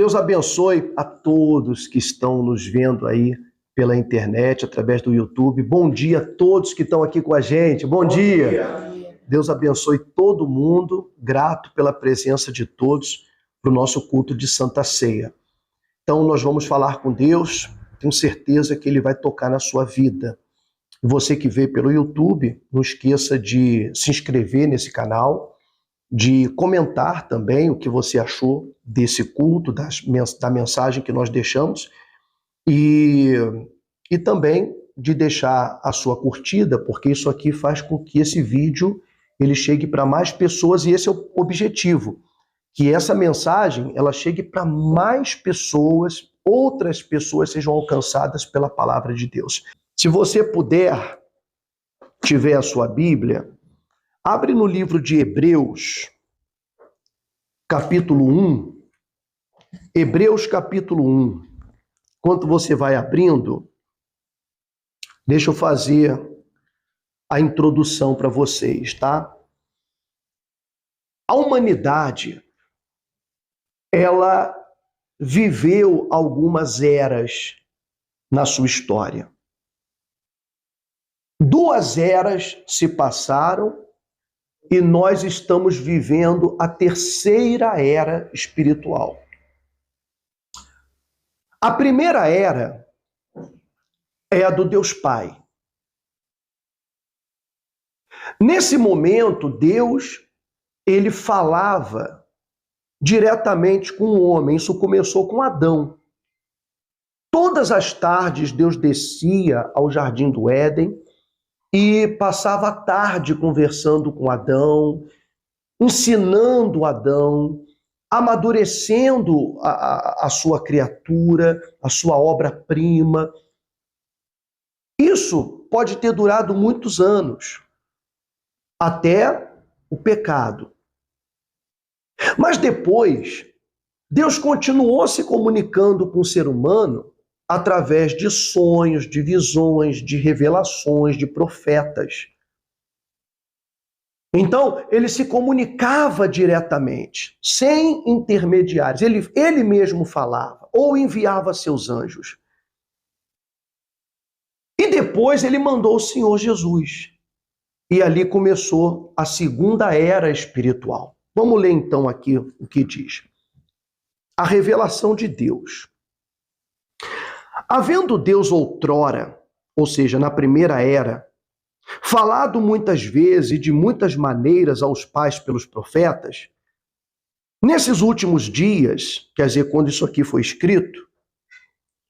Deus abençoe a todos que estão nos vendo aí pela internet, através do YouTube. Bom dia a todos que estão aqui com a gente. Bom dia. Deus abençoe todo mundo. Grato pela presença de todos para o nosso culto de Santa Ceia. Então nós vamos falar com Deus. Tenho certeza que Ele vai tocar na sua vida. Você que vê pelo YouTube, não esqueça de se inscrever nesse canal, de comentar também o que você achou desse culto, da mensagem que nós deixamos, e também de deixar a sua curtida, porque isso aqui faz com que esse vídeo ele chegue para mais pessoas, e esse é o objetivo, que essa mensagem ela chegue para mais pessoas, outras pessoas sejam alcançadas pela palavra de Deus. Se você puder, tiver a sua Bíblia, abre no livro de Hebreus, capítulo 1. Hebreus, capítulo 1. Enquanto você vai abrindo, deixa eu fazer a introdução para vocês, tá? A humanidade, ela viveu algumas eras na sua história. 2 eras se passaram e nós estamos vivendo a 3ª era espiritual. A primeira era é a do Deus Pai. Nesse momento, Deus, ele falava diretamente com o homem. Isso começou com Adão. Todas as tardes, Deus descia ao jardim do Éden e passava a tarde conversando com Adão, ensinando Adão, amadurecendo a sua criatura, a sua obra-prima. Isso pode ter durado muitos anos, até o pecado. Mas depois, Deus continuou se comunicando com o ser humano através de sonhos, de visões, de revelações, de profetas. Então, ele se comunicava diretamente, sem intermediários. Ele mesmo falava, ou enviava seus anjos. E depois ele mandou o Senhor Jesus. E ali começou a 2ª era espiritual. Vamos ler então aqui o que diz. A revelação de Deus. Havendo Deus outrora, ou seja, na primeira era, falado muitas vezes e de muitas maneiras aos pais pelos profetas, nesses últimos dias, quer dizer, quando isso aqui foi escrito,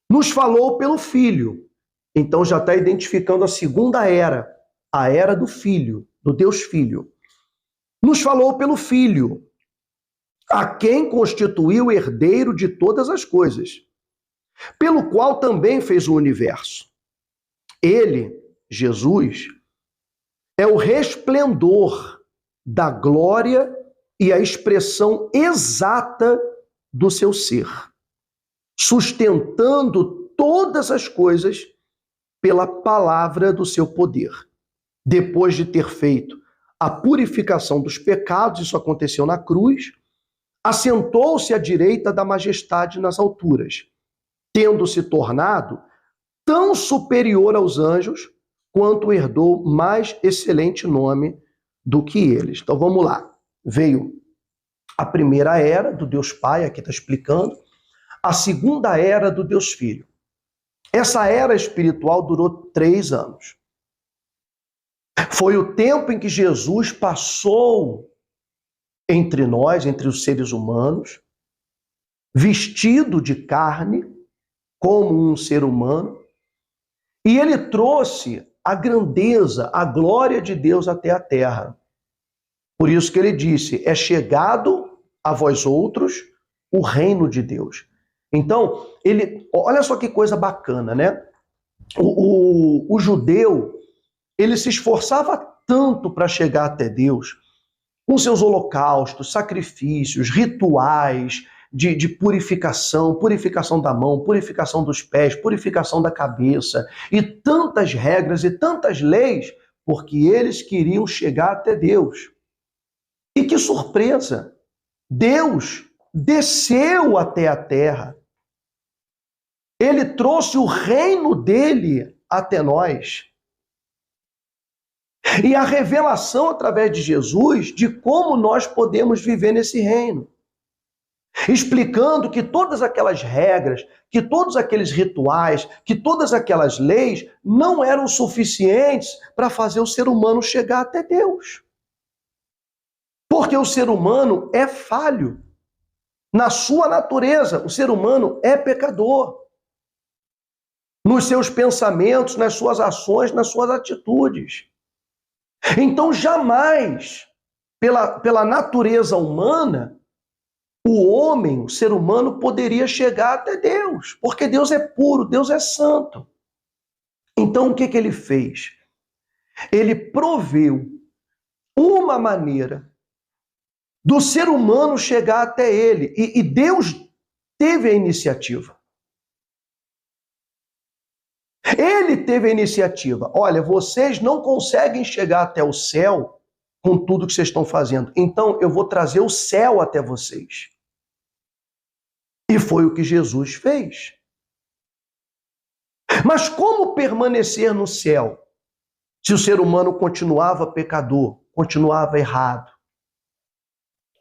nos falou pelo Filho. Então já está identificando a 2ª era, a era do Filho, do Deus Filho. Nos falou pelo Filho, a quem constituiu herdeiro de todas as coisas, pelo qual também fez o universo. Ele, Jesus, é o resplendor da glória e a expressão exata do seu ser, sustentando todas as coisas pela palavra do seu poder. Depois de ter feito a purificação dos pecados, isso aconteceu na cruz, assentou-se à direita da majestade nas alturas, tendo se tornado tão superior aos anjos, quanto herdou mais excelente nome do que eles. Então vamos lá. Veio a primeira era do Deus Pai, aqui está explicando, a 2ª era do Deus Filho. Essa era espiritual durou 3 anos. Foi o tempo em que Jesus passou entre nós, entre os seres humanos, vestido de carne, como um ser humano, e ele trouxe a grandeza, a glória de Deus até a terra. Por isso que ele disse, é chegado a vós outros o reino de Deus. Então, olha só que coisa bacana, né? O judeu, ele se esforçava tanto para chegar até Deus, com seus holocaustos, sacrifícios, rituais, de purificação, purificação da mão, purificação dos pés, purificação da cabeça, e tantas regras e tantas leis, porque eles queriam chegar até Deus. E que surpresa! Deus desceu até a terra. Ele trouxe o reino dele até nós. E a revelação através de Jesus de como nós podemos viver nesse reino. Explicando que todas aquelas regras, que todos aqueles rituais, que todas aquelas leis não eram suficientes para fazer o ser humano chegar até Deus. Porque o ser humano é falho. Na sua natureza, o ser humano é pecador. Nos seus pensamentos, nas suas ações, nas suas atitudes. Então, jamais, pela natureza humana, o homem, o ser humano, poderia chegar até Deus, porque Deus é puro, Deus é santo. Então, o que ele fez? Ele proveu uma maneira do ser humano chegar até ele, e Deus teve a iniciativa. Ele teve a iniciativa. Olha, vocês não conseguem chegar até o céu com tudo que vocês estão fazendo. Então, eu vou trazer o céu até vocês. E foi o que Jesus fez. Mas como permanecer no céu se o ser humano continuava pecador, continuava errado?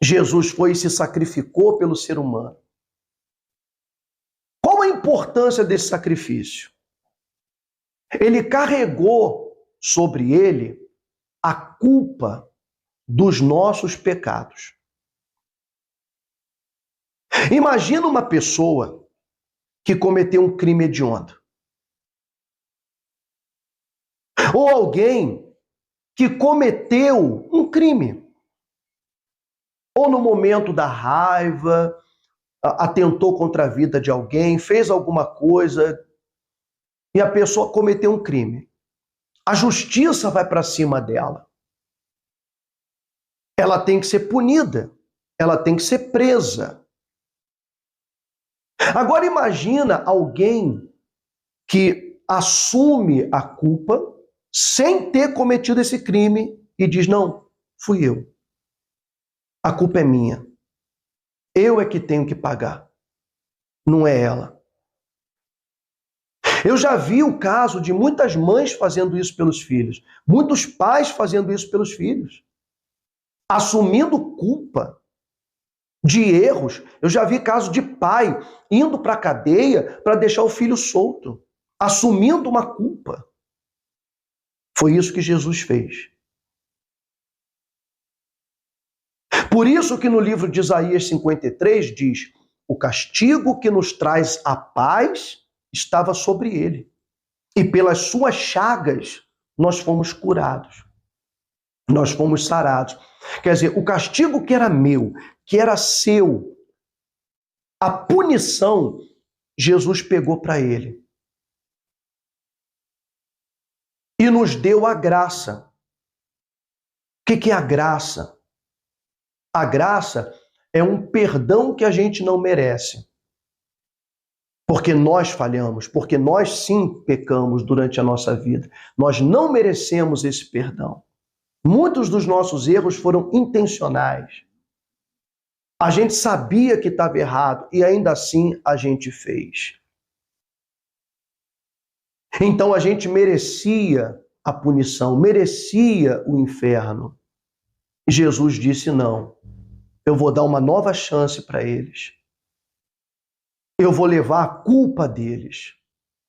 Jesus foi e se sacrificou pelo ser humano. Qual a importância desse sacrifício? Ele carregou sobre ele a culpa dos nossos pecados. Imagina uma pessoa que cometeu um crime hediondo. Ou alguém que cometeu um crime. Ou no momento da raiva, atentou contra a vida de alguém, fez alguma coisa e a pessoa cometeu um crime. A justiça vai para cima dela. Ela tem que ser punida. Ela tem que ser presa. Agora imagina alguém que assume a culpa sem ter cometido esse crime e diz, não, fui eu. A culpa é minha. Eu é que tenho que pagar. Não é ela. Eu já vi o caso de muitas mães fazendo isso pelos filhos. Muitos pais fazendo isso pelos filhos. Assumindo culpa de erros. Eu já vi caso de pai indo para a cadeia para deixar o filho solto. Assumindo uma culpa. Foi isso que Jesus fez. Por isso que no livro de Isaías 53 diz, o castigo que nos traz a paz estava sobre ele. E pelas suas chagas nós fomos curados. Nós fomos sarados. Quer dizer, o castigo que era meu, que era seu, a punição, Jesus pegou para ele. E nos deu a graça. O que é a graça? A graça é um perdão que a gente não merece. Porque nós falhamos, porque nós sim pecamos durante a nossa vida. Nós não merecemos esse perdão. Muitos dos nossos erros foram intencionais. A gente sabia que estava errado e ainda assim a gente fez. Então a gente merecia a punição, merecia o inferno. E Jesus disse, não, eu vou dar uma nova chance para eles. Eu vou levar a culpa deles,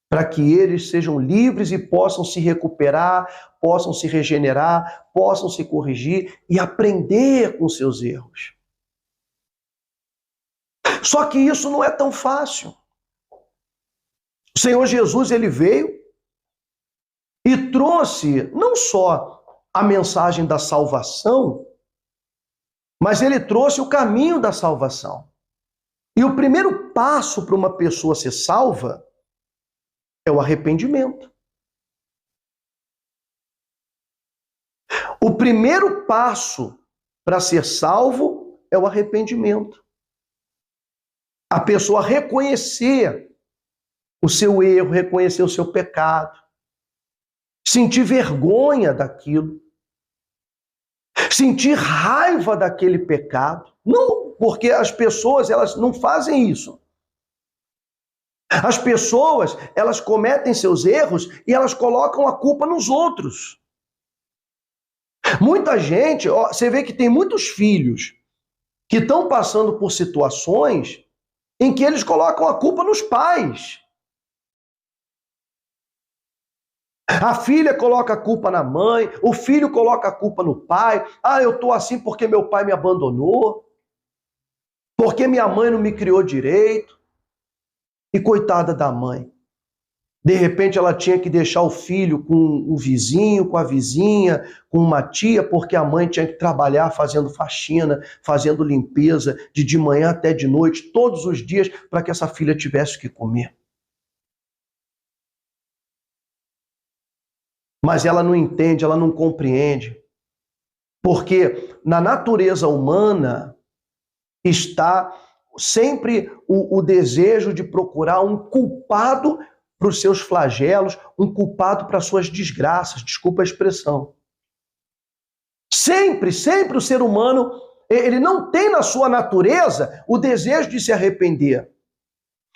para que eles sejam livres e possam se recuperar, possam se regenerar, possam se corrigir e aprender com seus erros. Só que isso não é tão fácil. O Senhor Jesus, ele veio e trouxe não só a mensagem da salvação, mas ele trouxe o caminho da salvação. E o primeiro passo para uma pessoa ser salva é o arrependimento. O primeiro passo para ser salvo é o arrependimento. A pessoa reconhecer o seu erro, reconhecer o seu pecado, sentir vergonha daquilo, sentir raiva daquele pecado, não porque as pessoas, elas não fazem isso. As pessoas, elas cometem seus erros e elas colocam a culpa nos outros. Muita gente, ó, você vê que tem muitos filhos que estão passando por situações em que eles colocam a culpa nos pais. A filha coloca a culpa na mãe, o filho coloca a culpa no pai. Ah, eu estou assim porque meu pai me abandonou, porque minha mãe não me criou direito. E coitada da mãe. De repente ela tinha que deixar o filho com o vizinho, com a vizinha, com uma tia, porque a mãe tinha que trabalhar fazendo faxina, fazendo limpeza, de manhã até de noite, todos os dias, para que essa filha tivesse o que comer. Mas ela não entende, ela não compreende. Porque na natureza humana está sempre o desejo de procurar um culpado para os seus flagelos, um culpado para as suas desgraças, desculpa a expressão. Sempre, sempre o ser humano, ele não tem na sua natureza o desejo de se arrepender,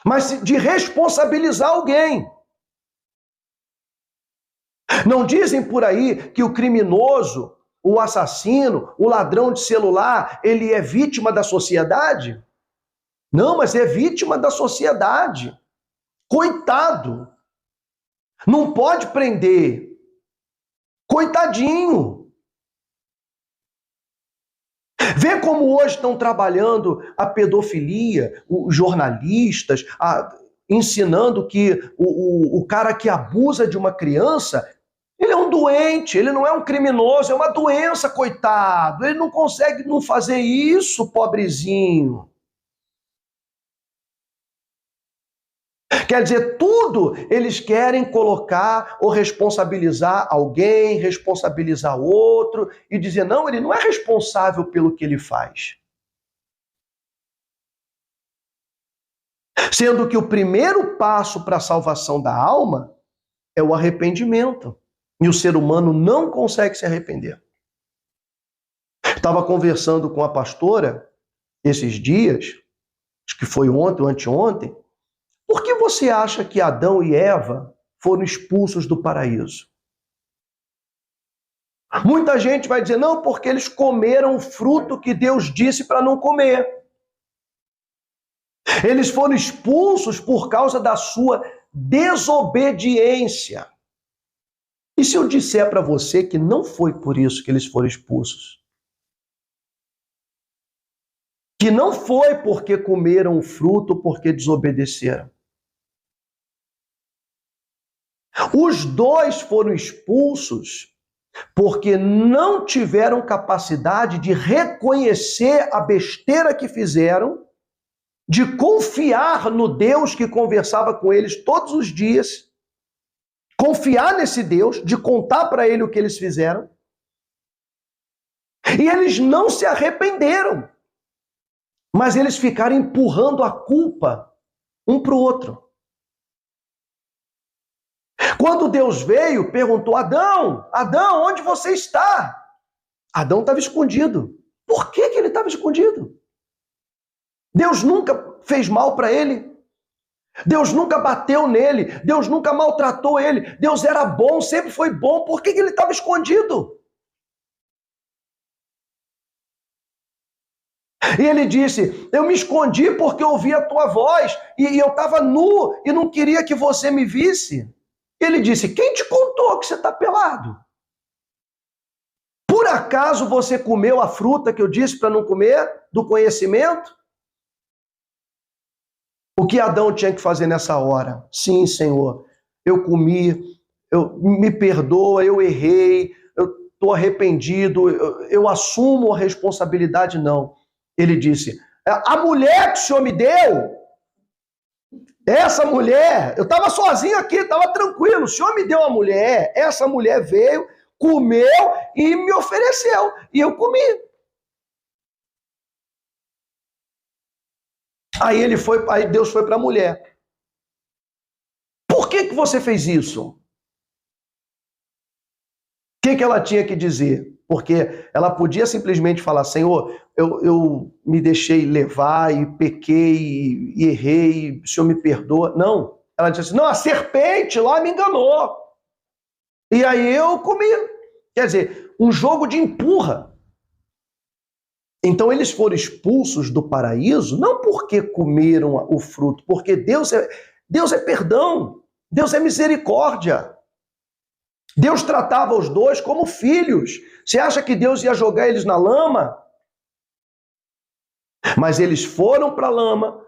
mas de responsabilizar alguém. Não dizem por aí que o criminoso, o assassino, o ladrão de celular, ele é vítima da sociedade? Não, mas é vítima da sociedade. Coitado. Não pode prender. Coitadinho. Vê como hoje estão trabalhando a pedofilia, os jornalistas, ensinando que o cara que abusa de uma criança, ele é um doente, ele não é um criminoso, é uma doença, coitado. Ele não consegue não fazer isso, pobrezinho. Quer dizer, tudo eles querem colocar ou responsabilizar alguém, responsabilizar outro e dizer, não, ele não é responsável pelo que ele faz. Sendo que o primeiro passo para a salvação da alma é o arrependimento. E o ser humano não consegue se arrepender. Estava conversando com a pastora esses dias, acho que foi ontem ou anteontem. Por que você acha que Adão e Eva foram expulsos do paraíso? Muita gente vai dizer, não, porque eles comeram o fruto que Deus disse para não comer. Eles foram expulsos por causa da sua desobediência. E se eu disser para você que não foi por isso que eles foram expulsos? Que não foi porque comeram o fruto, porque desobedeceram. Os dois foram expulsos porque não tiveram capacidade de reconhecer a besteira que fizeram, de confiar no Deus que conversava com eles todos os dias, confiar nesse Deus, de contar para ele o que eles fizeram. E eles não se arrependeram, mas eles ficaram empurrando a culpa um para o outro. Quando Deus veio, perguntou, Adão, onde você está? Adão estava escondido. Por que ele estava escondido? Deus nunca fez mal para ele. Deus nunca bateu nele. Deus nunca maltratou ele. Deus era bom, sempre foi bom. Por que ele estava escondido? E ele disse, eu me escondi porque eu ouvi a tua voz e eu estava nu e não queria que você me visse. Ele disse, quem te contou que você está pelado? Por acaso você comeu a fruta que eu disse para não comer, do conhecimento? O que Adão tinha que fazer nessa hora? Sim, Senhor, eu comi, me perdoa, eu errei, eu estou arrependido, eu assumo a responsabilidade, não. Ele disse, a mulher que o Senhor me deu, essa mulher, eu estava sozinho aqui, estava tranquilo, o Senhor me deu uma mulher, essa mulher veio, comeu e me ofereceu, e eu comi. Aí Deus foi para a mulher. Por que você fez isso? O que ela tinha que dizer? Porque ela podia simplesmente falar, Senhor, eu me deixei levar e pequei e errei, o Senhor me perdoa. Não, ela disse assim, não, a serpente lá me enganou. E aí eu comi. Quer dizer, um jogo de empurra. Então eles foram expulsos do paraíso, não porque comeram o fruto, porque Deus é perdão, Deus é misericórdia. Deus tratava os dois como filhos. Você acha que Deus ia jogar eles na lama? Mas eles foram para a lama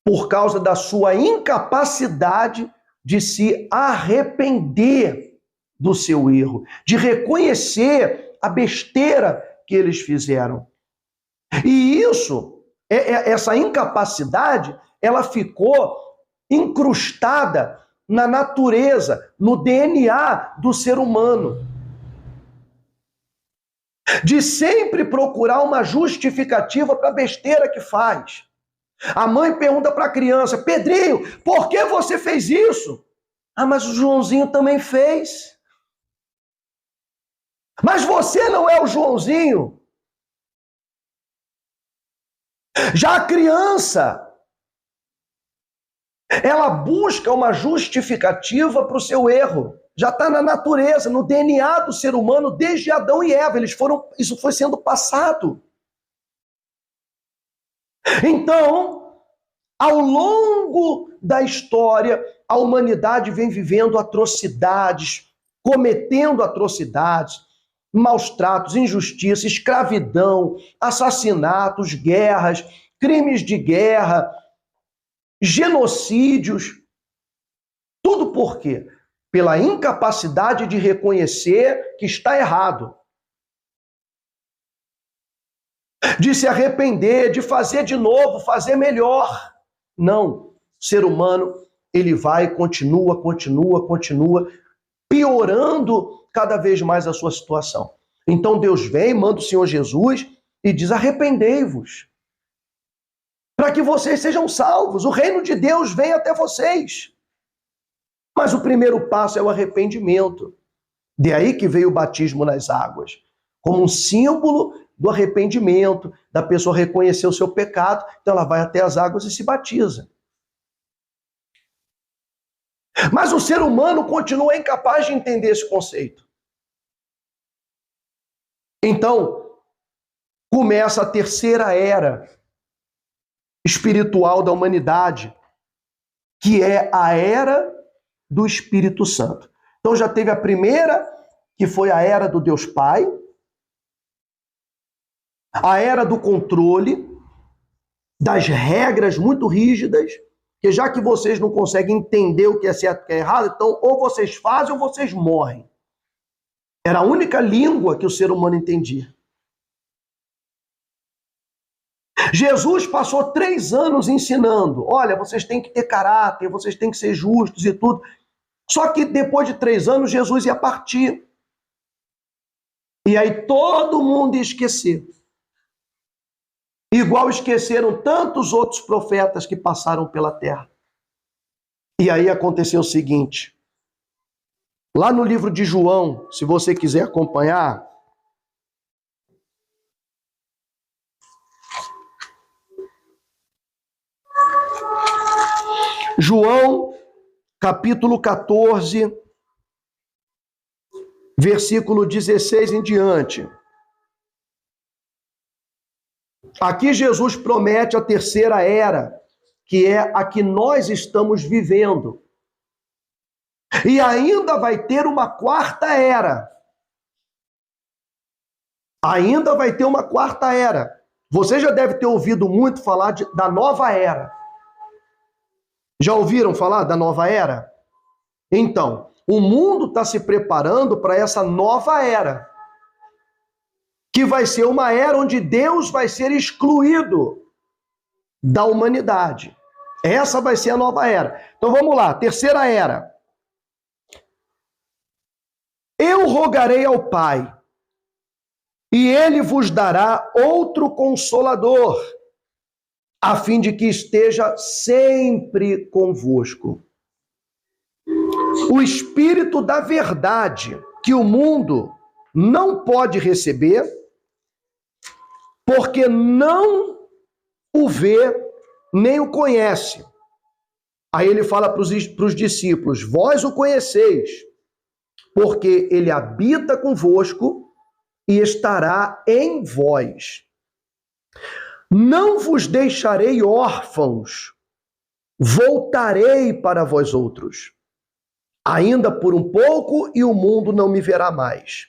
por causa da sua incapacidade de se arrepender do seu erro, de reconhecer a besteira que eles fizeram. E isso, essa incapacidade, ela ficou incrustada na natureza, no DNA do ser humano. De sempre procurar uma justificativa para a besteira que faz. A mãe pergunta para a criança, Pedrinho, por que você fez isso? Ah, mas o Joãozinho também fez. Mas você não é o Joãozinho. Já a criança, ela busca uma justificativa para o seu erro. Já está na natureza, no DNA do ser humano, desde Adão e Eva. Isso foi sendo passado. Então, ao longo da história, a humanidade vem vivendo atrocidades, cometendo atrocidades, maus tratos, injustiça, escravidão, assassinatos, guerras, crimes de guerra, genocídios. Tudo por quê? Pela incapacidade de reconhecer que está errado. De se arrepender, de fazer de novo, fazer melhor. Não. O ser humano, ele vai, continua, piorando cada vez mais a sua situação. Então Deus vem, manda o Senhor Jesus e diz, arrependei-vos. Para que vocês sejam salvos. O reino de Deus vem até vocês. Mas o primeiro passo é o arrependimento. De aí que veio o batismo nas águas. Como um símbolo do arrependimento, da pessoa reconhecer o seu pecado, então ela vai até as águas e se batiza. Mas o ser humano continua incapaz de entender esse conceito. Então, começa a terceira era espiritual da humanidade, que é a era do Espírito Santo. Então já teve a primeira, que foi a era do Deus Pai, a era do controle, das regras muito rígidas, que já que vocês não conseguem entender o que é certo e o que é errado, então ou vocês fazem ou vocês morrem. Era a única língua que o ser humano entendia. Jesus passou 3 anos ensinando, olha, vocês têm que ter caráter, vocês têm que ser justos e tudo. Só que depois de 3 anos, Jesus ia partir. E aí todo mundo ia esquecer. Igual esqueceram tantos outros profetas que passaram pela terra. E aí aconteceu o seguinte. Lá no livro de João, se você quiser acompanhar, João, capítulo 14, versículo 16 em diante. Aqui Jesus promete a terceira era, que é a que nós estamos vivendo. E ainda vai ter uma quarta era. Ainda vai ter uma quarta era. Você já deve ter ouvido muito falar da nova era. Já ouviram falar da nova era? Então, o mundo está se preparando para essa nova era, que vai ser uma era onde Deus vai ser excluído da humanidade. Essa vai ser a nova era. Então vamos lá, terceira era. Eu rogarei ao Pai, e Ele vos dará outro Consolador, a fim de que esteja sempre convosco. O Espírito da verdade, que o mundo não pode receber, porque não o vê nem o conhece. Aí ele fala para os discípulos: vós o conheceis, porque ele habita convosco e estará em vós. Não vos deixarei órfãos, voltarei para vós outros. Ainda por um pouco e o mundo não me verá mais.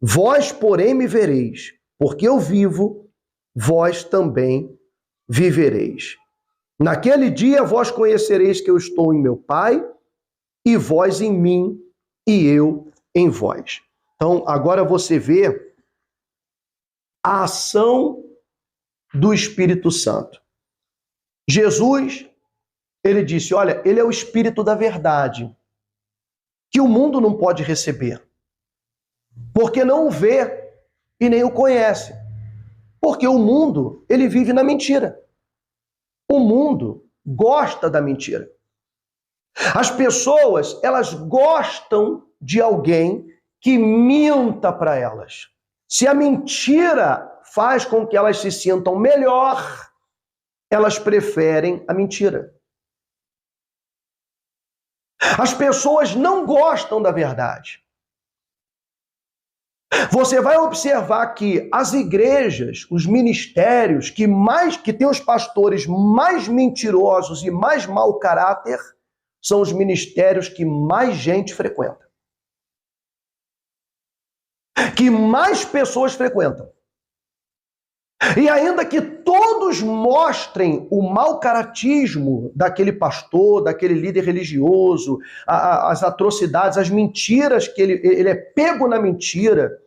Vós, porém, me vereis, porque eu vivo, vós também vivereis. Naquele dia vós conhecereis que eu estou em meu Pai, e vós em mim, e eu em vós. Então, agora você vê a ação do Espírito Santo. Jesus, ele disse, olha, ele é o Espírito da verdade, que o mundo não pode receber, porque não o vê e nem o conhece. Porque o mundo, ele vive na mentira. O mundo gosta da mentira. As pessoas, elas gostam de alguém que minta para elas. Se a mentira faz com que elas se sintam melhor, elas preferem a mentira. As pessoas não gostam da verdade. Você vai observar que as igrejas, os ministérios que têm os pastores mais mentirosos e mais mau caráter, são os ministérios que mais gente frequenta. Que mais pessoas frequentam. E ainda que todos mostrem o mau caratismo daquele pastor, daquele líder religioso, as atrocidades, as mentiras, que ele é pego na mentira,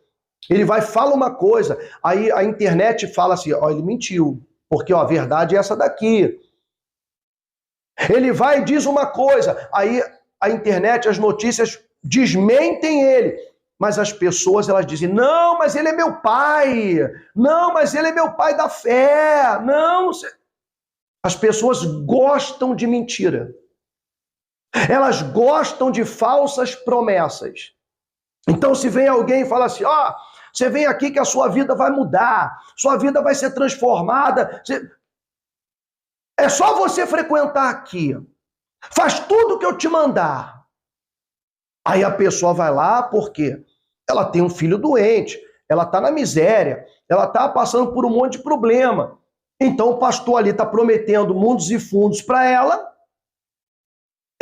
ele vai fala uma coisa, aí a internet fala assim, ó, ele mentiu, porque ó, a verdade é essa daqui. Ele vai e diz uma coisa, aí a internet, as notícias desmentem ele. Mas as pessoas, elas dizem, não, mas ele é meu pai. Não, mas ele é meu pai da fé. Não. As pessoas gostam de mentira. Elas gostam de falsas promessas. Então, se vem alguém e fala assim, ó, você vem aqui que a sua vida vai mudar, sua vida vai ser transformada. É só você frequentar aqui. Faz tudo que eu te mandar. Aí a pessoa vai lá, por quê? Ela tem um filho doente, ela está na miséria, ela está passando por um monte de problema. Então o pastor ali está prometendo mundos e fundos para ela,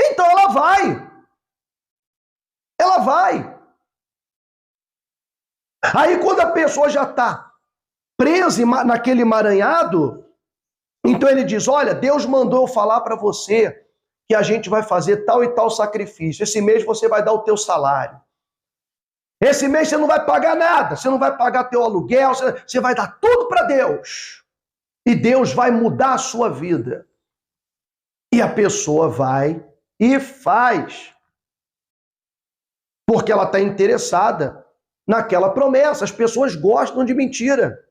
então ela vai. Ela vai. Aí quando a pessoa já está presa naquele emaranhado, então ele diz, olha, Deus mandou eu falar para você que a gente vai fazer tal e tal sacrifício. Esse mês você vai dar o teu salário. Esse mês você não vai pagar nada, você não vai pagar teu aluguel, você vai dar tudo para Deus. E Deus vai mudar a sua vida. E a pessoa vai e faz. Porque ela está interessada naquela promessa. As pessoas gostam de mentira.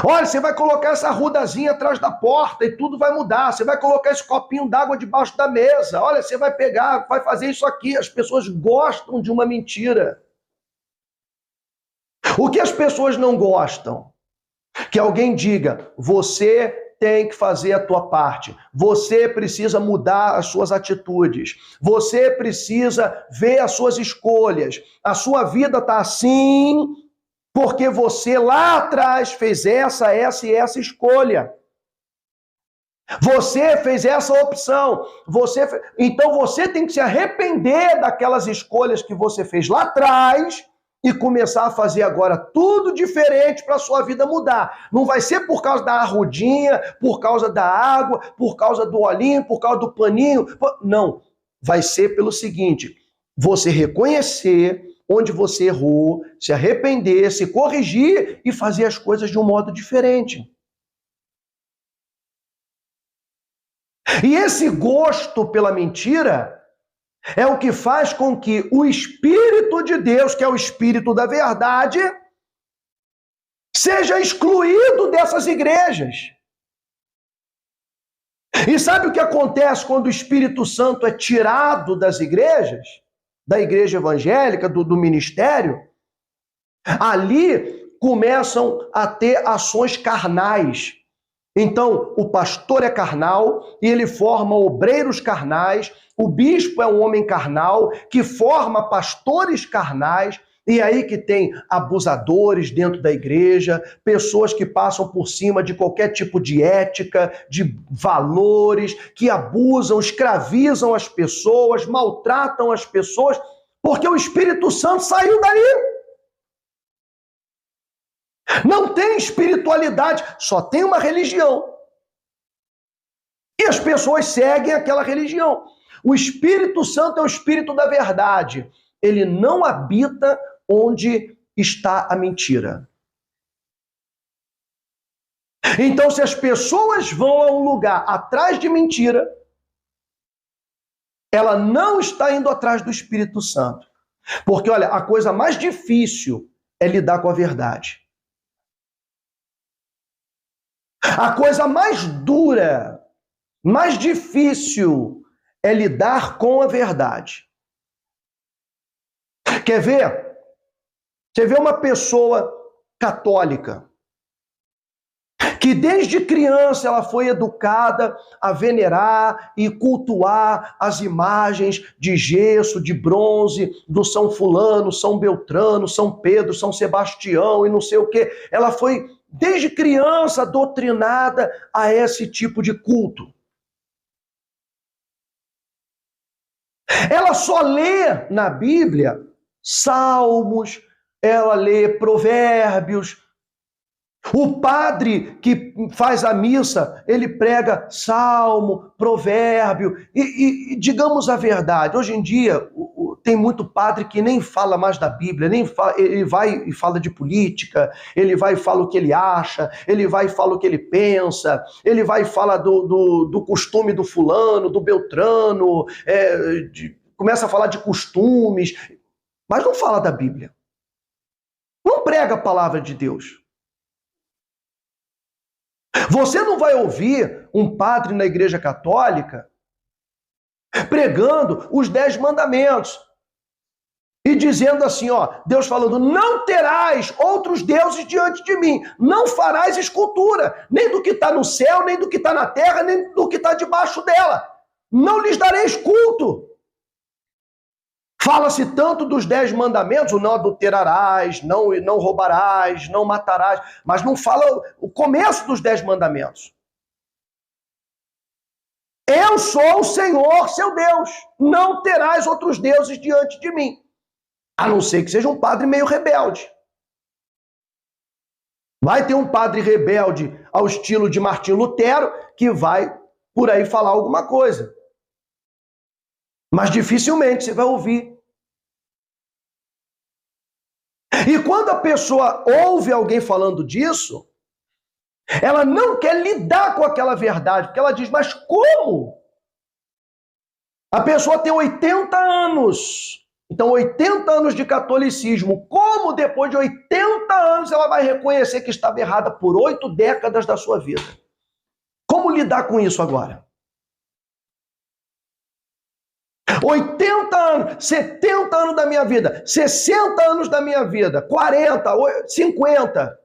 Olha, você vai colocar essa rudazinha atrás da porta e tudo vai mudar. Você vai colocar esse copinho d'água debaixo da mesa. Olha, você vai pegar, vai fazer isso aqui. As pessoas gostam de uma mentira. O que as pessoas não gostam? Que alguém diga, você tem que fazer a tua parte. Você precisa mudar as suas atitudes. Você precisa ver as suas escolhas. A sua vida está assim porque você lá atrás fez essa e essa escolha. Você fez essa opção. Então você tem que se arrepender daquelas escolhas que você fez lá atrás e começar a fazer agora tudo diferente para a sua vida mudar. Não vai ser por causa da arrudinha, por causa da água, por causa do olhinho, por causa do paninho. Não. Vai ser pelo seguinte, você reconhecer onde você errou, se arrepender, se corrigir e fazer as coisas de um modo diferente. E esse gosto pela mentira é o que faz com que o Espírito de Deus, que é o Espírito da verdade, seja excluído dessas igrejas. E sabe o que acontece quando o Espírito Santo é tirado das igrejas? da igreja evangélica, do ministério, ali começam a ter ações carnais. Então, o pastor é carnal e ele forma obreiros carnais, o bispo é um homem carnal que forma pastores carnais, e aí que tem abusadores dentro da igreja, pessoas que passam por cima de qualquer tipo de ética, de valores, que abusam, escravizam as pessoas, maltratam as pessoas, porque o Espírito Santo saiu daí. Não tem espiritualidade, só tem uma religião. E as pessoas seguem aquela religião. O Espírito Santo é o Espírito da verdade. Ele não habita onde está a mentira. Então, se as pessoas vão a um lugar atrás de mentira, ela não está indo atrás do Espírito Santo. Porque, olha, a coisa mais difícil é lidar com a verdade. A coisa mais dura, mais difícil é lidar com a verdade. Quer ver? Você vê uma pessoa católica que desde criança ela foi educada a venerar e cultuar as imagens de gesso, de bronze, do São Fulano, São Beltrano, São Pedro, São Sebastião e não sei o quê. Ela foi desde criança doutrinada a esse tipo de culto. Ela só lê na Bíblia Salmos, ela lê Provérbios. O padre que faz a missa, ele prega Salmo, Provérbio, e digamos a verdade, hoje em dia tem muito padre que nem fala mais da Bíblia, ele vai e fala de política, ele vai e fala o que ele acha, ele vai e fala o que ele pensa, ele vai e fala do costume do fulano, do Beltrano, começa a falar de costumes, mas não fala da Bíblia. Não prega a palavra de Deus. Você não vai ouvir um padre na Igreja Católica pregando os 10 mandamentos e dizendo assim, ó, Deus falando, não terás outros deuses diante de mim, não farás escultura, nem do que está no céu, nem do que está na terra, nem do que está debaixo dela. Não lhes dareis culto. Fala-se tanto dos 10 mandamentos, o não adulterarás, não roubarás, não matarás, mas não fala o começo dos 10 mandamentos. Eu sou o Senhor, seu Deus, não terás outros deuses diante de mim, a não ser que seja um padre meio rebelde. Vai ter um padre rebelde ao estilo de Martinho Lutero que vai por aí falar alguma coisa. Mas dificilmente você vai ouvir. E quando a pessoa ouve alguém falando disso, ela não quer lidar com aquela verdade, porque ela diz, mas como? A pessoa tem 80 anos, então 80 anos de catolicismo, como depois de 80 anos ela vai reconhecer que estava errada por 8 décadas da sua vida? Como lidar com isso agora? 80 anos, 70 anos da minha vida, 60 anos da minha vida, 40, 50,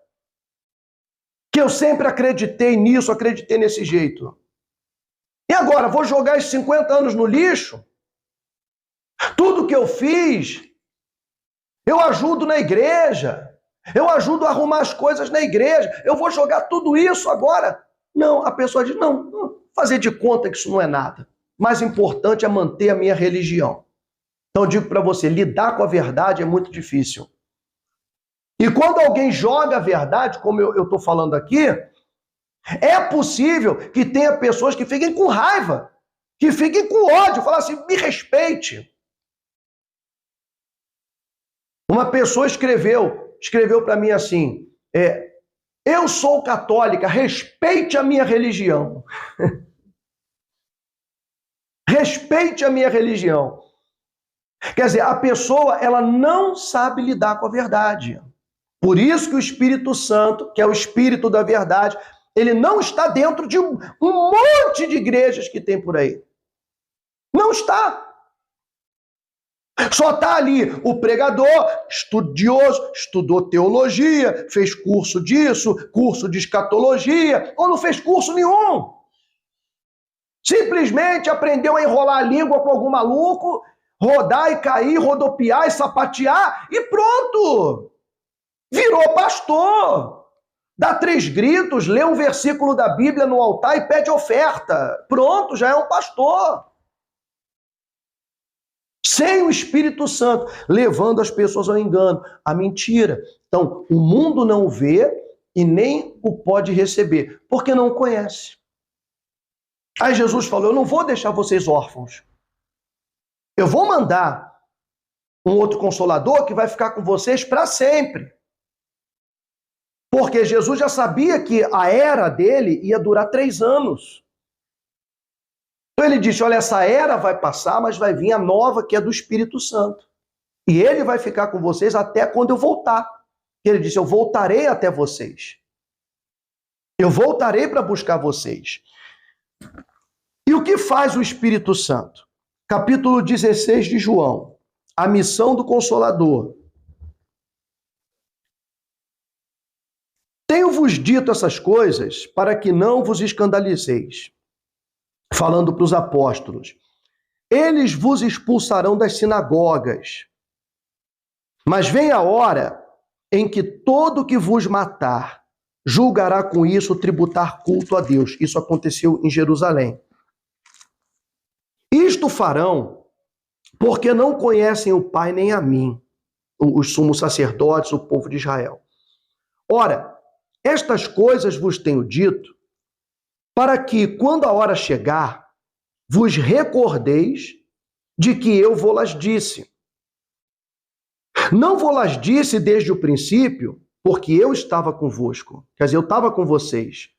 que eu sempre acreditei nisso, acreditei nesse jeito. E agora, vou jogar esses 50 anos no lixo? Tudo que eu fiz, eu ajudo na igreja, eu ajudo a arrumar as coisas na igreja, eu vou jogar tudo isso agora? Não, a pessoa diz, não, fazer de conta que isso não é nada. Mais importante é manter a minha religião. Então eu digo para você, lidar com a verdade é muito difícil. E quando alguém joga a verdade, como eu estou falando aqui, é possível que tenha pessoas que fiquem com raiva, que fiquem com ódio, falar assim, me respeite. Uma pessoa escreveu para mim assim, eu sou católica, respeite a minha religião. Respeite a minha religião. Quer dizer, a pessoa, ela não sabe lidar com a verdade. Por isso que o Espírito Santo, que é o Espírito da verdade, ele não está dentro de um monte de igrejas que tem por aí. Não está. Só está ali o pregador, estudioso, estudou teologia, fez curso disso, curso de escatologia, ou não fez curso nenhum. Simplesmente aprendeu a enrolar a língua com algum maluco, rodar e cair, rodopiar e sapatear, e pronto! Virou pastor. Dá 3 gritos, lê um versículo da Bíblia no altar e pede oferta. Pronto, já é um pastor. Sem o Espírito Santo, levando as pessoas ao engano, à mentira. Então, o mundo não vê e nem o pode receber, porque não conhece. Aí Jesus falou, eu não vou deixar vocês órfãos. Eu vou mandar um outro consolador que vai ficar com vocês para sempre. Porque Jesus já sabia que a era dele ia durar 3 anos. Então ele disse, olha, essa era vai passar, mas vai vir a nova, que é do Espírito Santo. E ele vai ficar com vocês até quando eu voltar. Ele disse, eu voltarei até vocês. Eu voltarei para buscar vocês. E o que faz o Espírito Santo? Capítulo 16 de João. A missão do Consolador. Tenho-vos dito essas coisas para que não vos escandalizeis. Falando para os apóstolos. Eles vos expulsarão das sinagogas. Mas vem a hora em que todo que vos matar julgará com isso tributar culto a Deus. Isso aconteceu em Jerusalém. Isto farão porque não conhecem o Pai nem a mim, os sumos sacerdotes, o povo de Israel. Ora, estas coisas vos tenho dito para que, quando a hora chegar, vos recordeis de que eu vou-las disse. Não vou-las disse desde o princípio, porque eu estava convosco. Quer dizer, eu estava com vocês.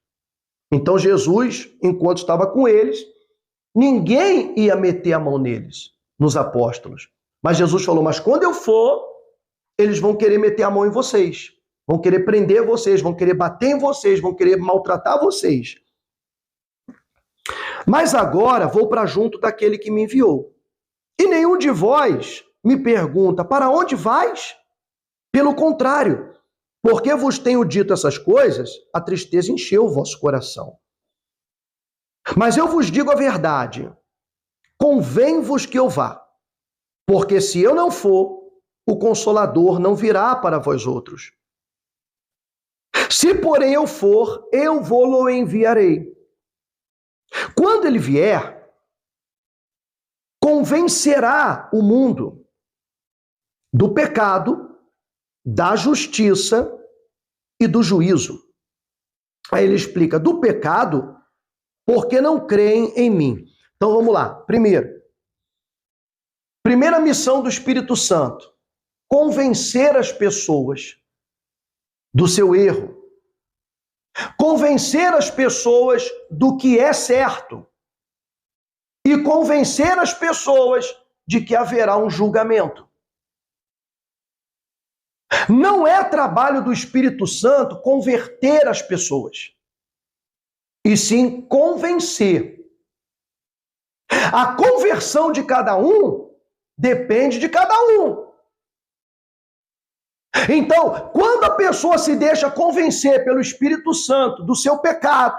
Então Jesus, enquanto estava com eles, ninguém ia meter a mão neles, nos apóstolos. Mas Jesus falou, mas quando eu for, eles vão querer meter a mão em vocês. Vão querer prender vocês, vão querer bater em vocês, vão querer maltratar vocês. Mas agora vou para junto daquele que me enviou. E nenhum de vós me pergunta, para onde vais? Pelo contrário, porque vos tenho dito essas coisas, a tristeza encheu o vosso coração. Mas eu vos digo a verdade, convém-vos que eu vá, porque se eu não for, o Consolador não virá para vós outros. Se, porém, eu for, eu vou-lo enviarei. Quando ele vier, convencerá o mundo do pecado, da justiça e do juízo. Aí ele explica, do pecado, porque não creem em mim. Então vamos lá. Primeira missão do Espírito Santo, convencer as pessoas do seu erro. Convencer as pessoas do que é certo. E convencer as pessoas de que haverá um julgamento. Não é trabalho do Espírito Santo converter as pessoas, e sim convencer. A conversão de cada um depende de cada um. Então, quando a pessoa se deixa convencer pelo Espírito Santo do seu pecado,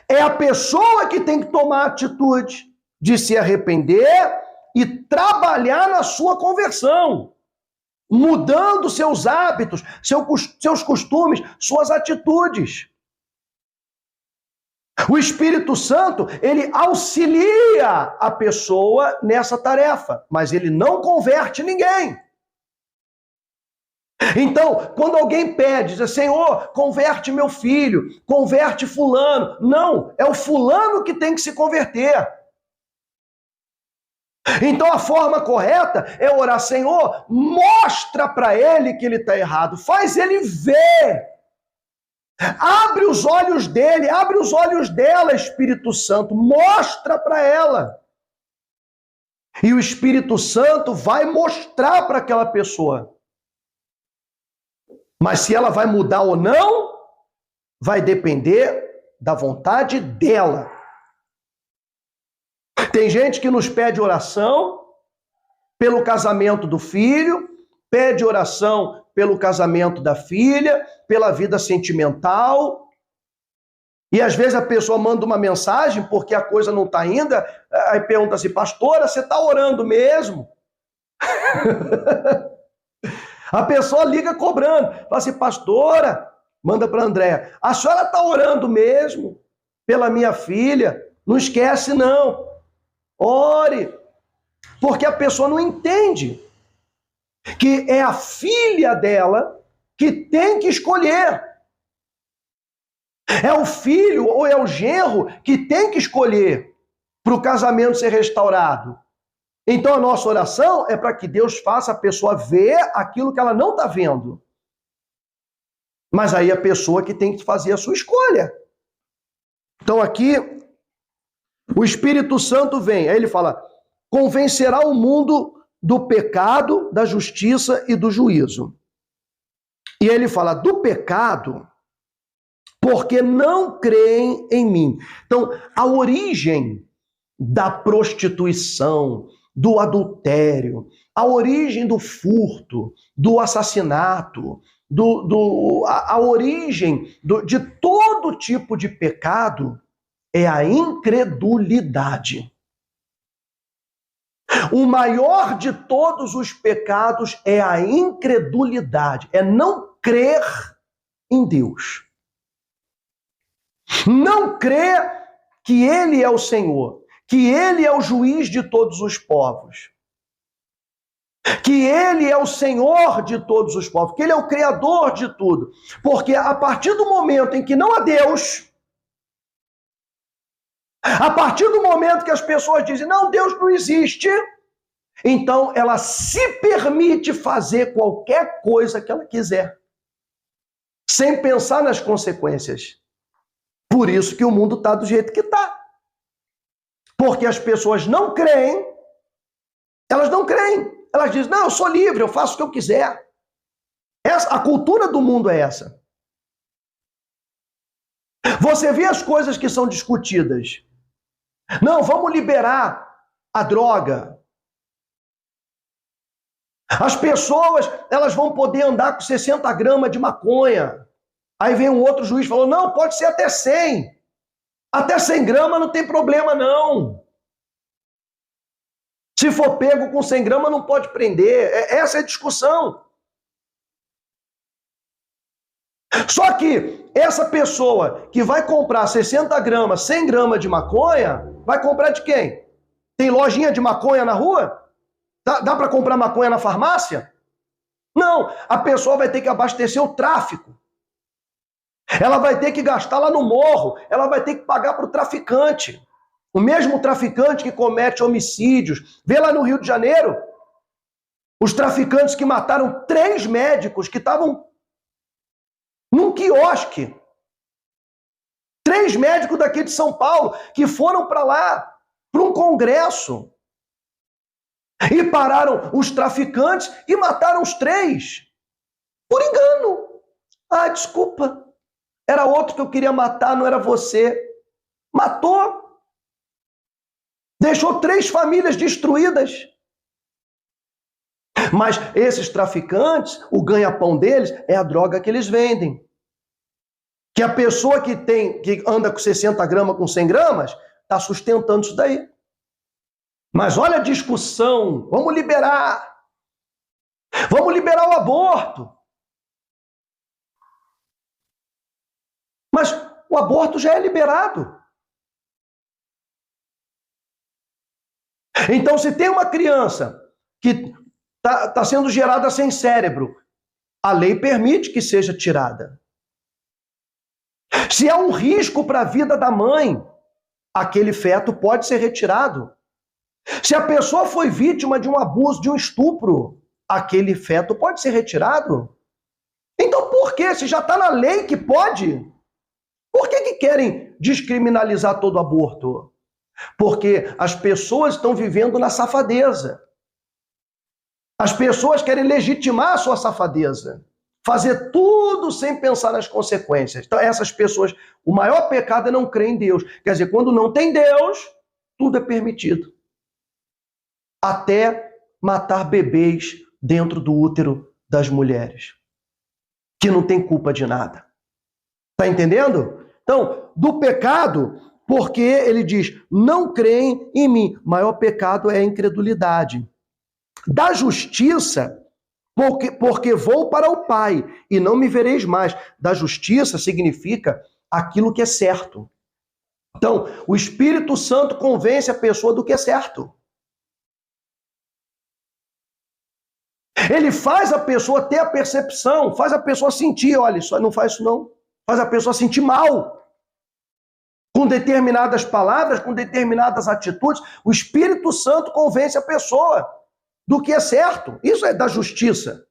é a pessoa que tem que tomar a atitude de se arrepender e trabalhar na sua conversão, mudando seus hábitos, seus costumes, suas atitudes. O Espírito Santo, ele auxilia a pessoa nessa tarefa, mas ele não converte ninguém. Então, quando alguém pede, diz, Senhor, converte meu filho, converte fulano. Não, é o fulano que tem que se converter. Então a forma correta é orar, Senhor, mostra para ele que ele está errado, faz ele ver. Abre os olhos dele, abre os olhos dela, Espírito Santo, mostra para ela. E o Espírito Santo vai mostrar para aquela pessoa. Mas se ela vai mudar ou não, vai depender da vontade dela. Tem gente que nos pede oração pelo casamento do filho, pede oração pelo casamento da filha, pela vida sentimental. E às vezes a pessoa manda uma mensagem porque a coisa não está indo, aí pergunta assim, pastora, você está orando mesmo? A pessoa liga cobrando, fala assim, pastora, manda para a Andréia, a senhora está orando mesmo pela minha filha? Não esquece não, ore, porque a pessoa não entende que é a filha dela que tem que escolher. É o filho ou é o genro que tem que escolher para o casamento ser restaurado. Então a nossa oração é para que Deus faça a pessoa ver aquilo que ela não está vendo. Mas aí a pessoa que tem que fazer a sua escolha. Então aqui o Espírito Santo vem, aí ele fala, convencerá o mundo do pecado, da justiça e do juízo. E ele fala do pecado, porque não creem em mim. Então, a origem da prostituição, do adultério, a origem do furto, do assassinato, a origem de todo tipo de pecado é a incredulidade. O maior de todos os pecados é a incredulidade, é não crer em Deus. Não crer que Ele é o Senhor, que Ele é o juiz de todos os povos, que Ele é o Senhor de todos os povos, que Ele é o Criador de tudo. Porque a partir do momento em que não há Deus, a partir do momento que as pessoas dizem, não, Deus não existe, então ela se permite fazer qualquer coisa que ela quiser, sem pensar nas consequências. Por isso que o mundo está do jeito que está. Porque as pessoas não creem, elas não creem. Elas dizem, não, eu sou livre, eu faço o que eu quiser. A cultura do mundo é essa. Você vê as coisas que são discutidas. Não, vamos liberar a droga. As pessoas, elas vão poder andar com 60 gramas de maconha. Aí vem um outro juiz e falou, não, pode ser até 100. Até 100 gramas não tem problema, não. Se for pego com 100 gramas, não pode prender. Essa é a discussão. Só que essa pessoa que vai comprar 60 gramas, 100 gramas de maconha, vai comprar de quem? Tem lojinha de maconha na rua? Dá para comprar maconha na farmácia? Não, a pessoa vai ter que abastecer o tráfico. Ela vai ter que gastar lá no morro, ela vai ter que pagar para o traficante. O mesmo traficante que comete homicídios. Vê lá no Rio de Janeiro, os traficantes que mataram 3 médicos que estavam num quiosque. 3 médicos daqui de São Paulo que foram para lá, para um congresso. E pararam os traficantes e mataram os 3. Por engano. Ah, desculpa. Era outro que eu queria matar, não era você. Matou. Deixou 3 famílias destruídas. Mas esses traficantes, o ganha-pão deles é a droga que eles vendem. Que a pessoa que anda com 60 gramas, com 100 gramas, está sustentando isso daí. Mas olha a discussão, vamos liberar. Vamos liberar o aborto. Mas o aborto já é liberado. Então, se tem uma criança que está sendo gerada sem cérebro, a lei permite que seja tirada. Se há um risco para a vida da mãe, aquele feto pode ser retirado. Se a pessoa foi vítima de um abuso, de um estupro, aquele feto pode ser retirado. Então, por quê? Se já está na lei que pode, por que querem descriminalizar todo aborto? Porque as pessoas estão vivendo na safadeza. As pessoas querem legitimar a sua safadeza. Fazer tudo sem pensar nas consequências. Então, essas pessoas, o maior pecado é não crer em Deus. Quer dizer, quando não tem Deus, tudo é permitido. Até matar bebês dentro do útero das mulheres, que não tem culpa de nada. Está entendendo? Então, do pecado, porque ele diz, não creem em mim. Maior pecado é a incredulidade. Da justiça, porque vou para o Pai e não me vereis mais. Da justiça significa aquilo que é certo. Então, o Espírito Santo convence a pessoa do que é certo. Ele faz a pessoa ter a percepção, faz a pessoa sentir, olha, isso não faz isso não. Faz a pessoa sentir mal. Com determinadas palavras, com determinadas atitudes, o Espírito Santo convence a pessoa do que é certo. Isso é da justiça.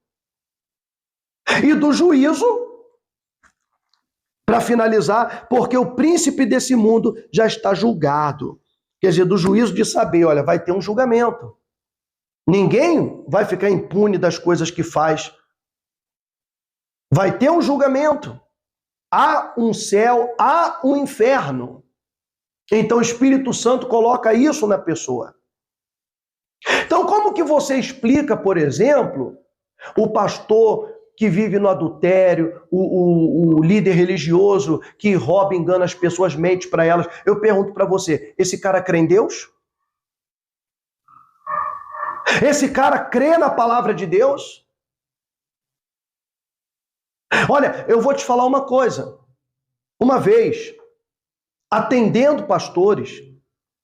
E do juízo, para finalizar, porque o príncipe desse mundo já está julgado. Quer dizer, do juízo de saber, olha, vai ter um julgamento. Ninguém vai ficar impune das coisas que faz. Vai ter um julgamento. Há um céu, há um inferno. Então o Espírito Santo coloca isso na pessoa. Então como que você explica, por exemplo, o pastor que vive no adultério, o líder religioso que rouba, engana as pessoas, mente para elas? Eu pergunto para você, esse cara crê em Deus? Esse cara crê na palavra de Deus? Olha, eu vou te falar uma coisa. Uma vez, atendendo pastores,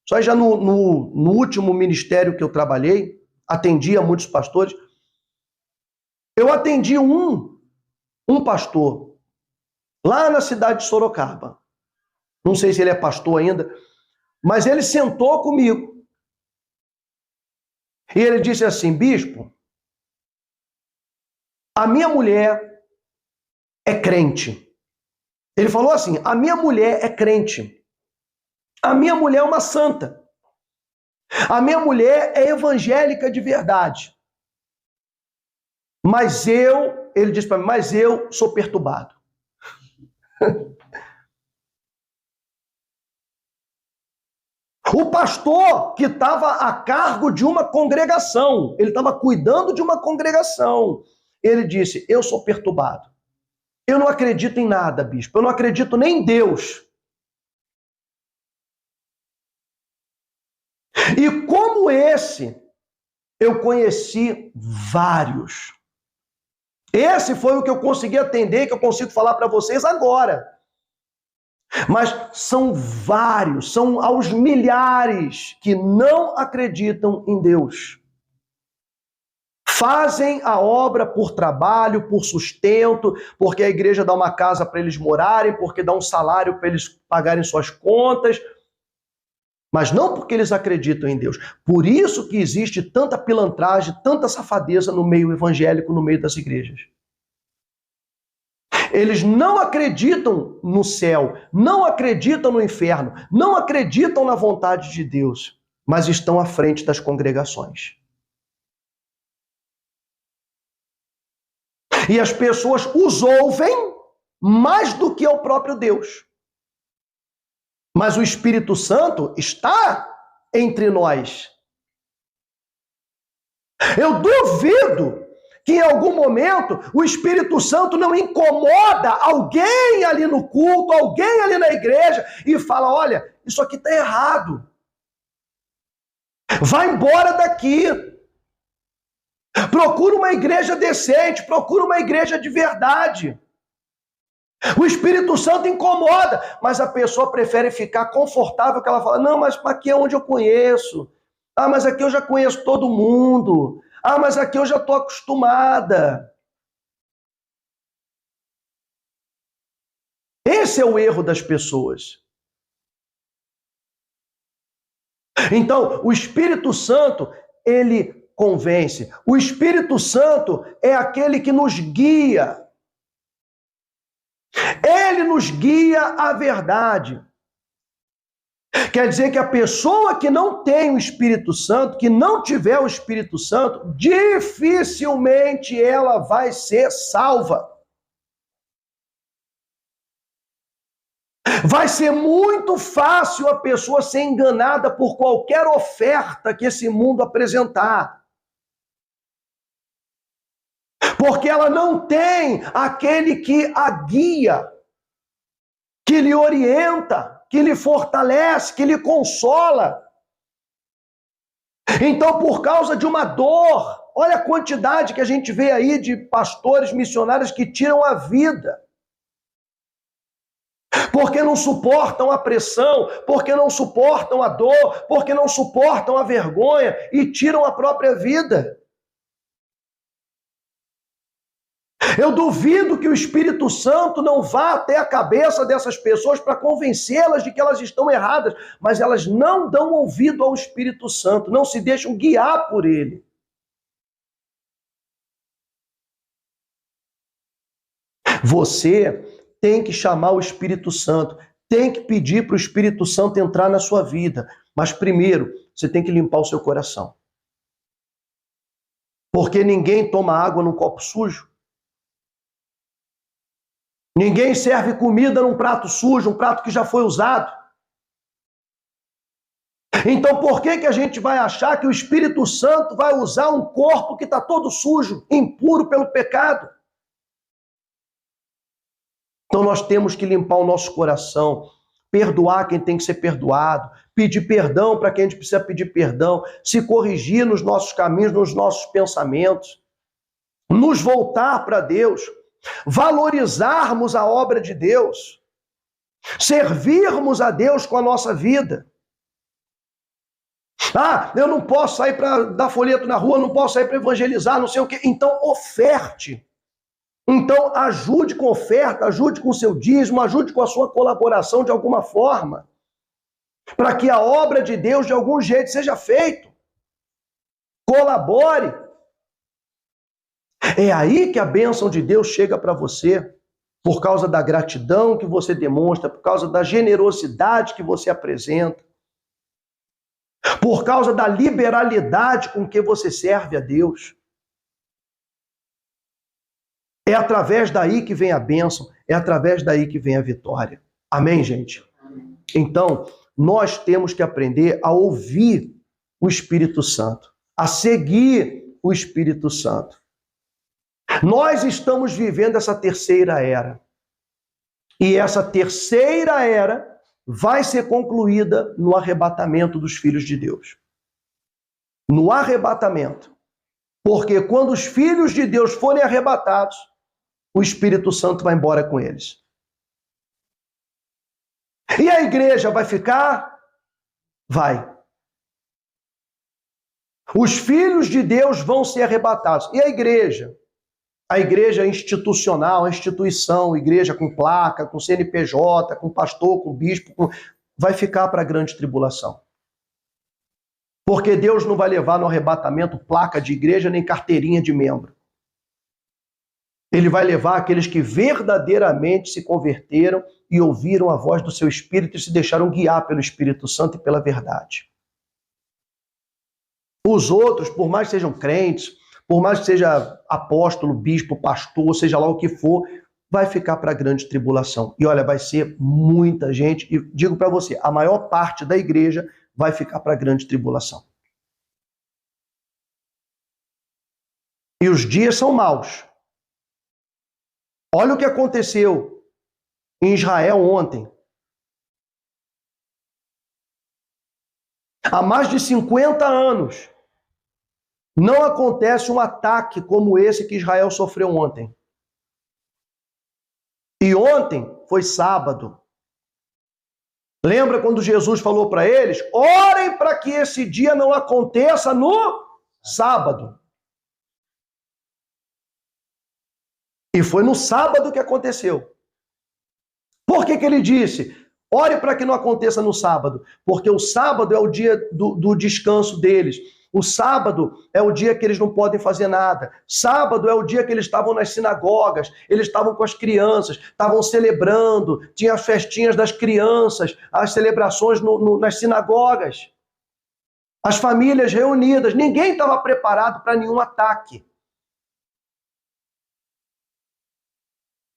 só já no último ministério que eu trabalhei, atendia muitos pastores, eu atendi um pastor lá na cidade de Sorocaba. Não sei se ele é pastor ainda, mas ele sentou comigo. E ele disse assim, bispo, a minha mulher é crente. Ele falou assim, a minha mulher é crente. A minha mulher é uma santa. A minha mulher é evangélica de verdade. Mas ele disse para mim, mas eu sou perturbado. O pastor que estava a cargo de uma congregação, ele estava cuidando de uma congregação, ele disse, eu sou perturbado. Eu não acredito em nada, bispo. Eu não acredito nem em Deus. E como esse, eu conheci vários. Esse foi o que eu consegui atender, que eu consigo falar para vocês agora. Mas são vários, são aos milhares que não acreditam em Deus. Fazem a obra por trabalho, por sustento, porque a igreja dá uma casa para eles morarem, porque dá um salário para eles pagarem suas contas, mas não porque eles acreditam em Deus. Por isso que existe tanta pilantragem, tanta safadeza no meio evangélico, no meio das igrejas. Eles não acreditam no céu, não acreditam no inferno, não acreditam na vontade de Deus, mas estão à frente das congregações. E as pessoas os ouvem mais do que o próprio Deus. Mas o Espírito Santo está entre nós. Eu duvido que em algum momento o Espírito Santo não incomoda alguém ali no culto, alguém ali na igreja e fala, olha, isso aqui está errado. Vai embora daqui. Procura uma igreja decente, procura uma igreja de verdade. O Espírito Santo incomoda, mas a pessoa prefere ficar confortável, que ela fala, não, mas aqui é onde eu conheço. Ah, mas aqui eu já conheço todo mundo. Ah, mas aqui eu já estou acostumada. Esse é o erro das pessoas. Então, o Espírito Santo, ele convence. O Espírito Santo é aquele que nos guia. Ele nos guia à verdade. Quer dizer que a pessoa que não tem o Espírito Santo, que não tiver o Espírito Santo, dificilmente ela vai ser salva. Vai ser muito fácil a pessoa ser enganada por qualquer oferta que esse mundo apresentar. Porque ela não tem aquele que a guia, que lhe orienta, que lhe fortalece, que lhe consola. Então, por causa de uma dor, olha a quantidade que a gente vê aí de pastores, missionários que tiram a vida. Porque não suportam a pressão, porque não suportam a dor, porque não suportam a vergonha e tiram a própria vida. Eu duvido que o Espírito Santo não vá até a cabeça dessas pessoas para convencê-las de que elas estão erradas, mas elas não dão ouvido ao Espírito Santo, não se deixam guiar por ele. Você tem que chamar o Espírito Santo, tem que pedir para o Espírito Santo entrar na sua vida, mas primeiro você tem que limpar o seu coração. Porque ninguém toma água num copo sujo. Ninguém serve comida num prato sujo, um prato que já foi usado. Então por que a gente vai achar que o Espírito Santo vai usar um corpo que está todo sujo, impuro pelo pecado? Então nós temos que limpar o nosso coração, perdoar quem tem que ser perdoado, pedir perdão para quem a gente precisa pedir perdão, se corrigir nos nossos caminhos, nos nossos pensamentos, nos voltar para Deus, valorizarmos a obra de Deus, servirmos a Deus com a nossa vida. Ah, eu não posso sair para dar folheto na rua, não posso sair para evangelizar, não sei o quê. Então oferte. Então ajude com oferta, ajude com o seu dízimo, ajude com a sua colaboração de alguma forma, para que a obra de Deus de algum jeito seja feita. Colabore. É aí que a bênção de Deus chega para você, por causa da gratidão que você demonstra, por causa da generosidade que você apresenta, por causa da liberalidade com que você serve a Deus. É através daí que vem a bênção, é através daí que vem a vitória. Amém, gente? Então, nós temos que aprender a ouvir o Espírito Santo, a seguir o Espírito Santo. Nós estamos vivendo essa terceira era. E essa terceira era vai ser concluída no arrebatamento dos filhos de Deus. No arrebatamento. Porque quando os filhos de Deus forem arrebatados, o Espírito Santo vai embora com eles. E a igreja vai ficar? Vai. Os filhos de Deus vão ser arrebatados. E a igreja? A igreja institucional, a instituição, a igreja com placa, com CNPJ, com pastor, com bispo, vai ficar para a grande tribulação. Porque Deus não vai levar no arrebatamento placa de igreja nem carteirinha de membro. Ele vai levar aqueles que verdadeiramente se converteram e ouviram a voz do seu Espírito e se deixaram guiar pelo Espírito Santo e pela verdade. Os outros, por mais que sejam crentes, por mais que seja apóstolo, bispo, pastor, seja lá o que for, vai ficar para a grande tribulação. E olha, vai ser muita gente, e digo para você, a maior parte da igreja vai ficar para a grande tribulação. E os dias são maus. Olha o que aconteceu em Israel ontem. Há mais de 50 anos, não acontece um ataque como esse que Israel sofreu ontem. E ontem foi sábado. Lembra quando Jesus falou para eles? Orem para que esse dia não aconteça no sábado. E foi no sábado que aconteceu. Por que ele disse? Ore para que não aconteça no sábado. Porque o sábado é o dia do descanso deles. O sábado é o dia que eles não podem fazer nada. Sábado é o dia que eles estavam nas sinagogas, eles estavam com as crianças, estavam celebrando, tinha as festinhas das crianças, as celebrações nas sinagogas. As famílias reunidas, ninguém estava preparado para nenhum ataque.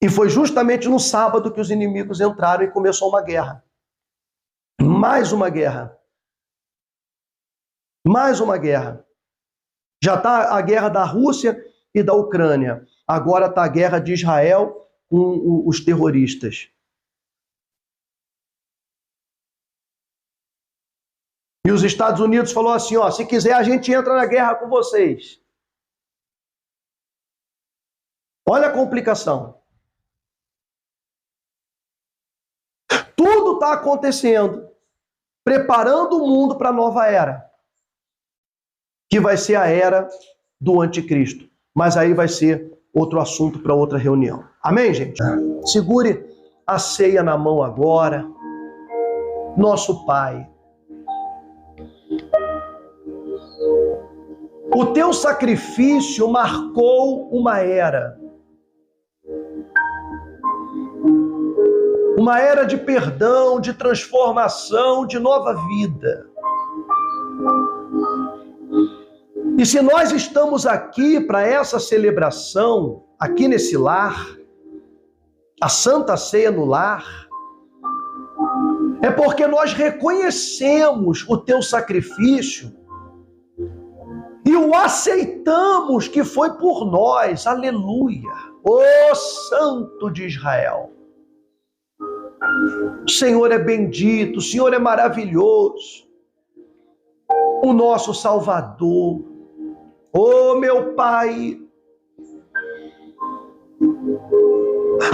E foi justamente no sábado que os inimigos entraram e começou uma guerra. Mais uma guerra. Mais uma guerra. Já está a guerra da Rússia e da Ucrânia. Agora está a guerra de Israel com os terroristas. E os Estados Unidos falou assim, ó, se quiser a gente entra na guerra com vocês. Olha a complicação. Tudo está acontecendo, preparando o mundo para a nova era, que vai ser a era do anticristo. Mas aí vai ser outro assunto para outra reunião. Amém, gente? Segure a ceia na mão agora. Nosso Pai, o teu sacrifício marcou uma era. Uma era de perdão, de transformação, de nova vida. E se nós estamos aqui para essa celebração, aqui nesse lar, a Santa Ceia no lar, é porque nós reconhecemos o teu sacrifício e o aceitamos que foi por nós. Aleluia! Ô Santo de Israel! O Senhor é bendito, o Senhor é maravilhoso, o nosso Salvador. Oh, meu Pai,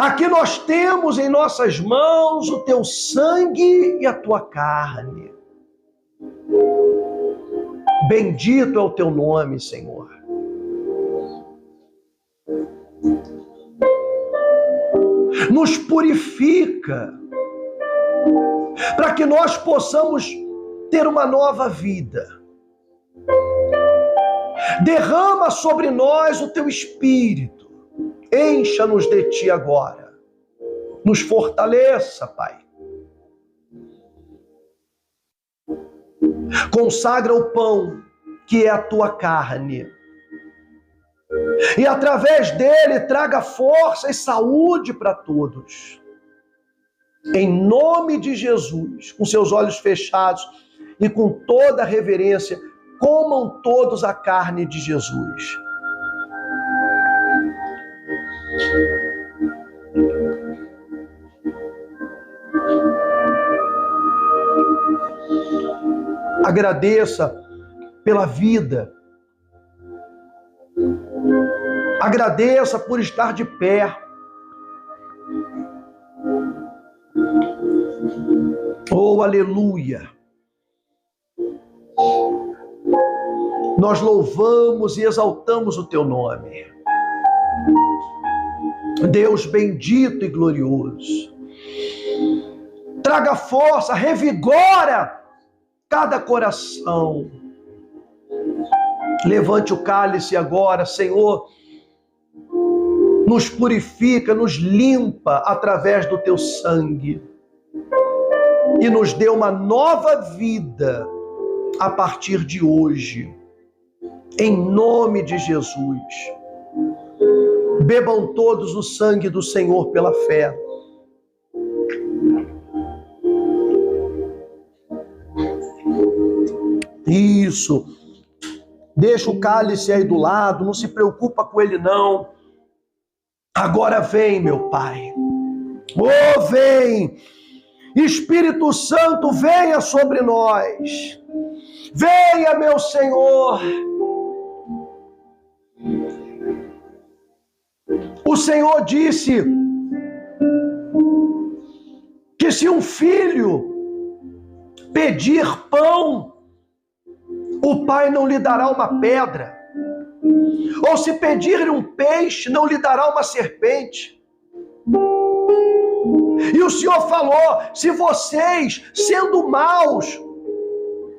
aqui nós temos em nossas mãos o teu sangue e a tua carne. Bendito é o teu nome, Senhor. Nos purifica, para que nós possamos ter uma nova vida. Derrama sobre nós o teu Espírito, encha-nos de ti agora, nos fortaleça, Pai. Consagra o pão, que é a tua carne, e através dele traga força e saúde para todos. Em nome de Jesus, com seus olhos fechados e com toda a reverência, comam todos a carne de Jesus. Agradeça pela vida. Agradeça por estar de pé. Oh, aleluia! Nós louvamos e exaltamos o teu nome. Deus bendito e glorioso. Traga força, revigora cada coração. Levante o cálice agora, Senhor. Nos purifica, nos limpa através do teu sangue. E nos dê uma nova vida a partir de hoje. Em nome de Jesus. Bebam todos o sangue do Senhor pela fé. Isso. Deixa o cálice aí do lado, não se preocupa com ele não. Agora vem, meu Pai. Oh, vem. Espírito Santo, venha sobre nós. Venha, meu Senhor. O Senhor disse que se um filho pedir pão, o pai não lhe dará uma pedra. Ou se pedir um peixe, não lhe dará uma serpente. E o Senhor falou, se vocês, sendo maus,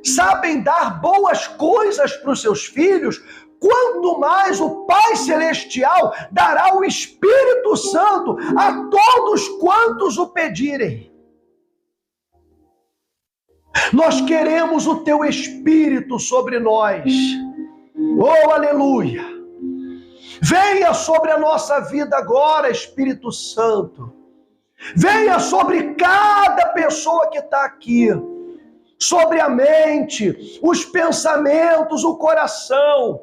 sabem dar boas coisas para os seus filhos, quanto mais o Pai Celestial dará o Espírito Santo a todos quantos o pedirem. Nós queremos o teu Espírito sobre nós. Oh, aleluia! Venha sobre a nossa vida agora, Espírito Santo. Venha sobre cada pessoa que está aqui. Sobre a mente, os pensamentos, o coração.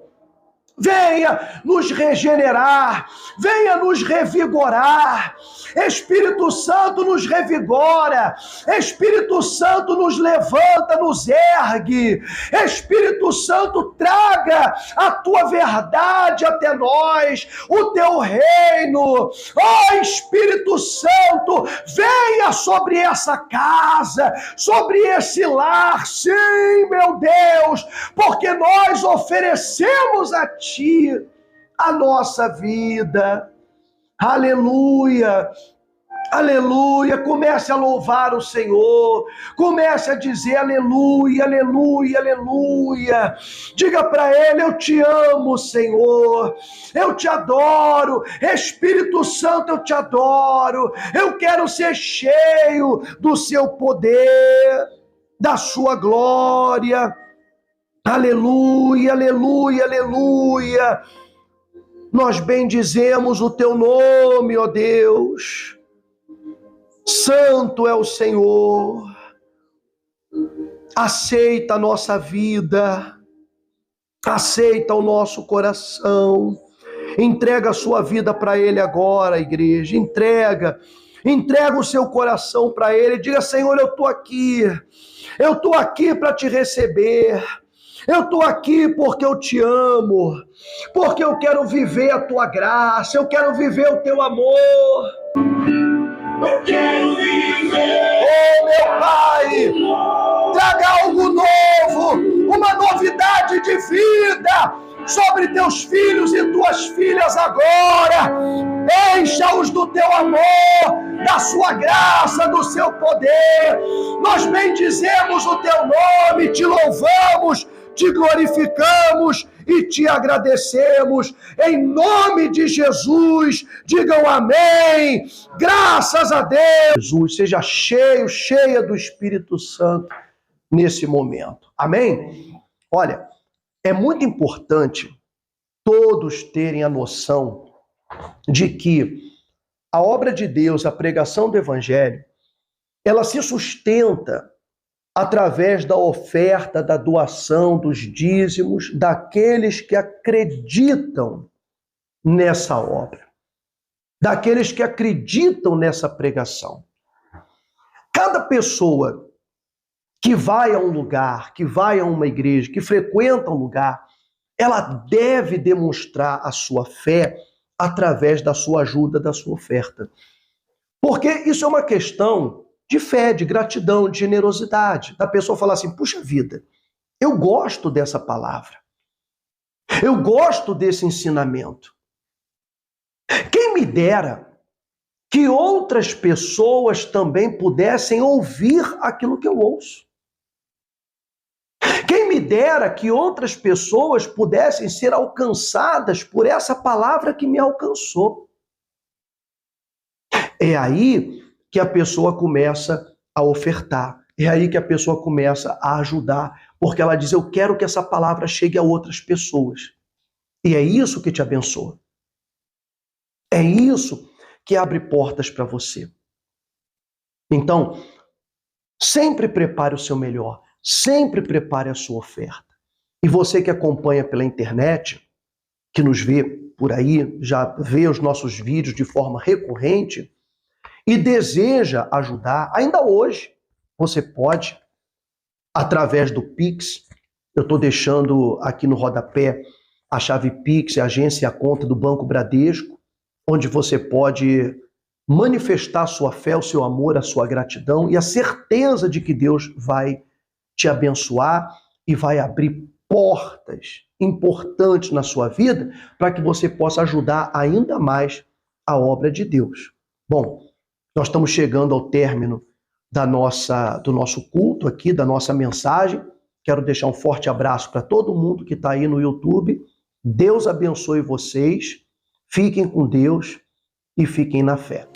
venha nos regenerar, venha nos revigorar. Espírito Santo nos revigora, Espírito Santo nos levanta, nos ergue. Espírito Santo, traga a tua verdade até nós, o teu reino. Ó Espírito Santo, venha sobre essa casa, sobre esse lar, sim, meu Deus, porque nós oferecemos a Ti a nossa vida. Aleluia, aleluia. Comece a louvar o Senhor, comece a dizer aleluia, aleluia, aleluia. Diga para Ele: eu te amo, Senhor, eu te adoro, Espírito Santo, eu te adoro, eu quero ser cheio do seu poder, da sua glória. Aleluia, aleluia, aleluia. Nós bendizemos o teu nome, ó Deus. Santo é o Senhor. Aceita a nossa vida, aceita o nosso coração. Entrega a sua vida para Ele agora, igreja. Entrega o seu coração para Ele. Diga: Senhor, eu estou aqui para te receber. Eu estou aqui porque eu te amo, porque eu quero viver a tua graça, eu quero viver o teu amor. Eu quero viver. Oh, meu Pai, traga algo novo, uma novidade de vida sobre teus filhos e tuas filhas agora. Encha-os do teu amor, da sua graça, do seu poder. Nós bendizemos o teu nome, te louvamos, te glorificamos e te agradecemos. Em nome de Jesus, digam amém. Graças a Deus. Jesus, seja cheio, cheia do Espírito Santo nesse momento. Amém? Olha, é muito importante todos terem a noção de que a obra de Deus, a pregação do Evangelho, ela se sustenta através da oferta, da doação, dos dízimos, daqueles que acreditam nessa obra, daqueles que acreditam nessa pregação. Cada pessoa que vai a um lugar, que vai a uma igreja, que frequenta um lugar, ela deve demonstrar a sua fé através da sua ajuda, da sua oferta. Porque isso é uma questão de fé, de gratidão, de generosidade. Da pessoa falar assim: puxa vida, eu gosto dessa palavra, eu gosto desse ensinamento. Quem me dera que outras pessoas também pudessem ouvir aquilo que eu ouço. Quem me dera que outras pessoas pudessem ser alcançadas por essa palavra que me alcançou. É aí que a pessoa começa a ofertar. É aí que a pessoa começa a ajudar. Porque ela diz: eu quero que essa palavra chegue a outras pessoas. E é isso que te abençoa. É isso que abre portas para você. Então, sempre prepare o seu melhor. Sempre prepare a sua oferta. E você que acompanha pela internet, que nos vê por aí, já vê os nossos vídeos de forma recorrente e deseja ajudar, ainda hoje, você pode, através do Pix. Eu estou deixando aqui no rodapé a chave Pix, a agência e a conta do Banco Bradesco, onde você pode manifestar a sua fé, o seu amor, a sua gratidão e a certeza de que Deus vai te abençoar e vai abrir portas importantes na sua vida para que você possa ajudar ainda mais a obra de Deus. Bom, nós estamos chegando ao término do nosso culto aqui, da nossa mensagem. Quero deixar um forte abraço para todo mundo que está aí no YouTube. Deus abençoe vocês, fiquem com Deus e fiquem na fé.